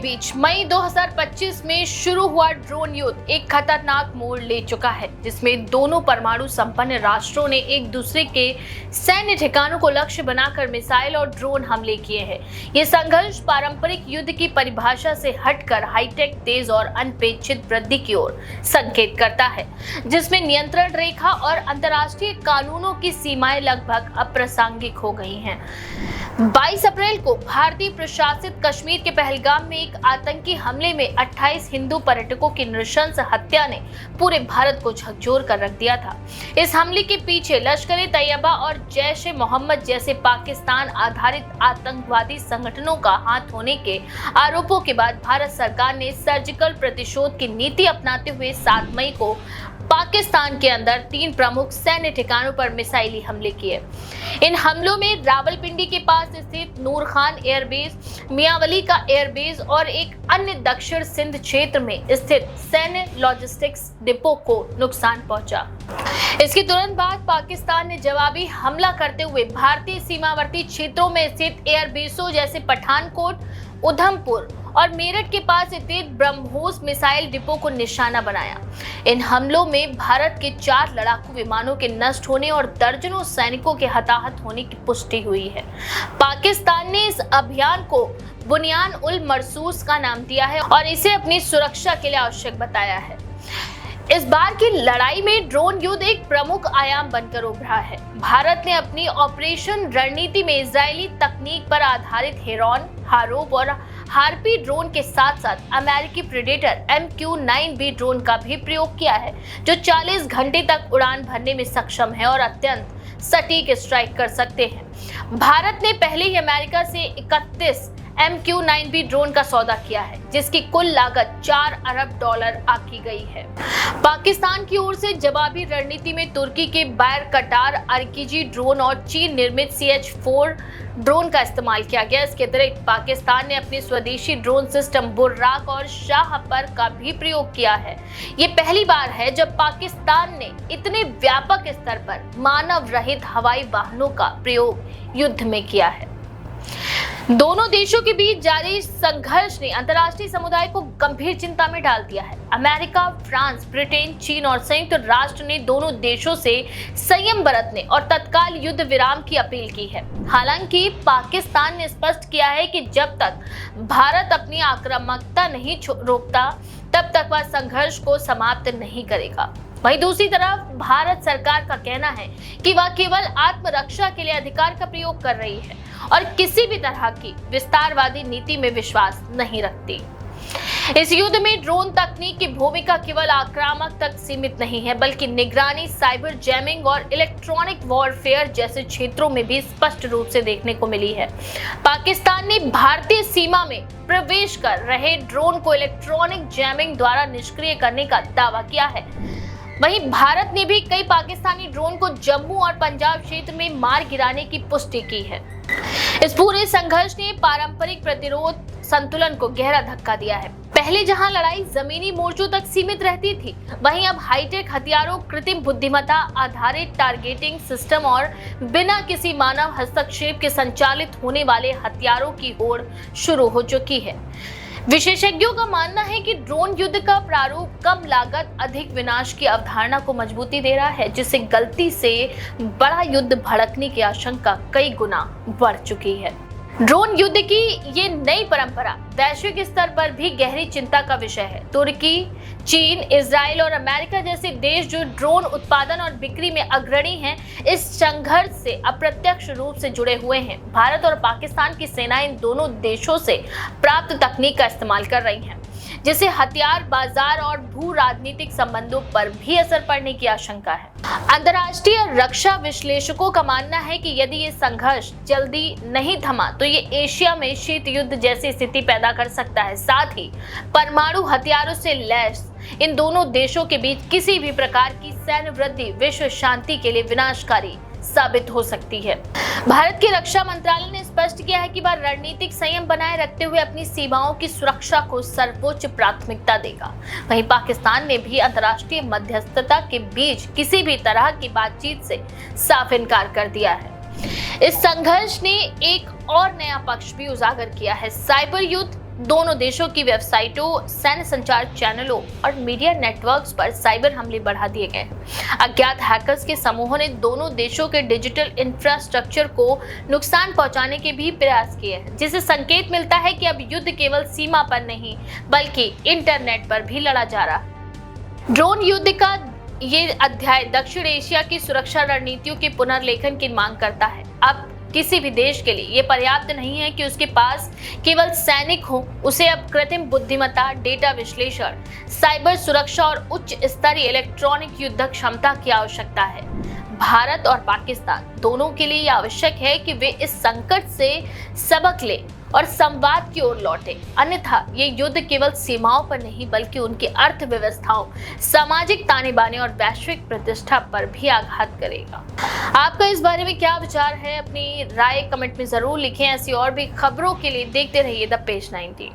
बीच मई 2025 में शुरू हुआ ड्रोन युद्ध एक खतरनाक मोड़ ले चुका है, जिसमें दोनों परमाणु संपन्न राष्ट्रों ने एक दूसरे के सैन्य ठिकानों को लक्ष्य बनाकर मिसाइल और ड्रोन हमले किए हैं। ये संघर्ष पारंपरिक युद्ध की परिभाषा से हटकर हाईटेक, तेज और अनपेक्षित वृद्धि की ओर संकेत करता है, जिसमें नियंत्रण रेखा और अंतर्राष्ट्रीय कानूनों की सीमाएं लगभग अप्रासंगिक हो गई हैं। 22 अप्रैल को भारतीय प्रशासित कश्मीर के पहलगाम में एक आतंकी हमले में 28 हिंदू पर्यटकों की नृशंस हत्या ने पूरे भारत को झकझोर कर रख दिया था। इस हमले के पीछे लश्कर-ए-तैयबा और जैश-ए-मोहम्मद जैसे पाकिस्तान आधारित आतंकवादी संगठनों का हाथ होने के आरोपों के बाद भारत सरकार ने सर्जिकल प्रतिशोध की नीति अपनाते हुए 7 मई को पाकिस्तान के अंदर 3 प्रमुख सैन्य ठिकानों पर मिसाइली हमले किए। इन हमलों में रावलपिंडी के पास स्थित नूर खान एयरबेस, मियांवली का एयरबेस और एक अन्य दक्षिण सिंध क्षेत्र में स्थित सैन्य लॉजिस्टिक्स डिपो को नुकसान पहुंचा। इसके तुरंत बाद पाकिस्तान ने जवाबी हमला करते हुए भारतीय सीमावर्ती क्षेत्रों में स्थित एयरबेसों जैसे पठानकोट, उधमपुर और मेरठ के पास स्थित ब्रह्मोस मिसाइल डिपो को निशाना बनाया। इन हमलों में भारत के 4 लड़ाकू विमानों के नष्ट होने और दर्जनों सैनिकों के हताहत होने की पुष्टि हुई है। पाकिस्तान ने इस अभियान को बुनियान उल मरसूस का नाम दिया है और इसे अपनी सुरक्षा के लिए आवश्यक बताया है। इस बार की लड़ाई में ड्रोन युद्ध एक प्रमुख आयाम बनकर उभरा है। भारत ने अपनी ऑपरेशन रणनीति में इजरायली तकनीक पर आधारित हेरॉन, हारोप और हार्पी ड्रोन के साथ साथ अमेरिकी प्रेडेटर MQ-9B ड्रोन का भी प्रयोग किया है, जो 40 घंटे तक उड़ान भरने में सक्षम है और अत्यंत सटीक स्ट्राइक कर सकते हैं। भारत ने पहले ही अमेरिका से 31 MQ-9B ड्रोन का सौदा किया है, जिसकी कुल लागत $4 अरब आकी गई है। पाकिस्तान की ओर से जवाबी रणनीति में तुर्की के बायर-कटार आरकीजी ड्रोन और चीन निर्मित CH-4 ड्रोन का इस्तेमाल किया गया। इसके अतिरिक्त पाकिस्तान ने अपनी स्वदेशी ड्रोन सिस्टम बुर्राक और शाहपर का भी प्रयोग किया है। ये पहली बार है जब पाकिस्तान ने इतने व्यापक स्तर पर मानव रहित हवाई वाहनों का प्रयोग युद्ध में किया है। दोनों देशों के बीच जारी संघर्ष ने अंतर्राष्ट्रीय समुदाय को गंभीर चिंता में डाल दिया है। अमेरिका, फ्रांस, ब्रिटेन, चीन और संयुक्त राष्ट्र ने दोनों देशों से संयम बरतने और तत्काल युद्ध विराम की अपील की है। हालांकि पाकिस्तान ने स्पष्ट किया है कि जब तक भारत अपनी आक्रामकता नहीं रोकता, तब तक वह संघर्ष को समाप्त नहीं करेगा। वहीं दूसरी तरफ भारत सरकार का कहना है कि वह केवल आत्मरक्षा के लिए अधिकार का प्रयोग कर रही है और किसी भी तरह की विस्तारवादी नीति में विश्वास नहीं रखती। इस युद्ध में ड्रोन तकनीक की भूमिका केवल आक्रामक तक सीमित नहीं है, बल्कि निगरानी, साइबर जैमिंग और इलेक्ट्रॉनिक वॉरफेयर जैसे क्षेत्रों में भी स्पष्ट रूप से देखने को मिली है। पाकिस्तान ने भारतीय सीमा में प्रवेश कर रहे ड्रोन को इलेक्ट्रॉनिक जैमिंग द्वारा निष्क्रिय करने का दावा किया है। वहीं भारत ने भी कई पाकिस्तानी ड्रोन को जम्मू और पंजाब क्षेत्र में मार गिराने की पुष्टि की है। इस पूरे संघर्ष ने पारंपरिक प्रतिरोध संतुलन को गहरा धक्का दिया है। पहले जहां लड़ाई जमीनी मोर्चों तक सीमित रहती थी, वहीं अब हाईटेक हथियारों, कृत्रिम बुद्धिमत्ता आधारित टारगेटिंग सिस्टम और बिना किसी मानव हस्तक्षेप के संचालित होने वाले हथियारों की होड़ शुरू हो चुकी है। विशेषज्ञों का मानना है कि ड्रोन युद्ध का प्रारूप कम लागत, अधिक विनाश की अवधारणा को मजबूती दे रहा है, जिससे गलती से बड़ा युद्ध भड़कने की आशंका कई गुना बढ़ चुकी है। ड्रोन युद्ध की ये नई परंपरा वैश्विक स्तर पर भी गहरी चिंता का विषय है। तुर्की, चीन, इजराइल और अमेरिका जैसे देश जो ड्रोन उत्पादन और बिक्री में अग्रणी हैं, इस संघर्ष से अप्रत्यक्ष रूप से जुड़े हुए हैं। भारत और पाकिस्तान की सेनाएं इन दोनों देशों से प्राप्त तकनीक का इस्तेमाल कर रही हैं, जिससे हथियार बाजार और भू राजनीतिक संबंधों पर भी असर पड़ने की आशंका है। अंतर्राष्ट्रीय रक्षा विश्लेषकों का मानना है कि यदि ये संघर्ष जल्दी नहीं थमा तो ये एशिया में शीत युद्ध जैसी स्थिति पैदा कर सकता है। साथ ही परमाणु हथियारों से लैस इन दोनों देशों के बीच किसी भी प्रकार की सैन्य वृद्धि विश्व शांति के लिए विनाशकारी साबित हो सकती है। भारत के रक्षा मंत्रालय ने स्पष्ट किया है कि वह रणनीतिक संयम बनाए रखते हुए अपनी सीमाओं की सुरक्षा को सर्वोच्च प्राथमिकता देगा। वहीं पाकिस्तान ने भी अंतर्राष्ट्रीय मध्यस्थता के बीच किसी भी तरह की बातचीत से साफ इनकार कर दिया है। इस संघर्ष ने एक और नया पक्ष भी उजागर किया है। साइबर युद्ध दोनों देशों की वेबसाइटों, सैन्य संचार चैनलों और मीडिया नेटवर्क्स पर साइबर हमले बढ़ा दिए गए। अज्ञात हैकर्स के समूहों ने दोनों देशों के डिजिटल इंफ्रास्ट्रक्चर को नुकसान पहुंचाने के भी प्रयास किए हैं, जिससे संकेत मिलता है कि अब युद्ध केवल सीमा पर नहीं बल्कि इंटरनेट पर भी लड़ा जा रहा है। ड्रोन युद्ध का ये अध्याय दक्षिण एशिया की सुरक्षा रणनीतियों के पुनर्लेखन की मांग करता है। अब किसी भी देश के लिए ये पर्याप्त नहीं है कि उसके पास केवल सैनिक हो, उसे अब कृत्रिम बुद्धिमत्ता, डेटा विश्लेषण, साइबर सुरक्षा और उच्च स्तरीय इलेक्ट्रॉनिक युद्ध क्षमता की आवश्यकता है। भारत और पाकिस्तान दोनों के लिए यह आवश्यक है कि वे इस संकट से सबक लें और संवाद की ओर लौटे, अन्यथा ये युद्ध केवल सीमाओं पर नहीं बल्कि उनकी अर्थव्यवस्थाओं, सामाजिक ताने बाने और वैश्विक प्रतिष्ठा पर भी आघात करेगा। आपका इस बारे में क्या विचार है? अपनी राय कमेंट में जरूर लिखें। ऐसी और भी खबरों के लिए देखते रहिए द पेज 19।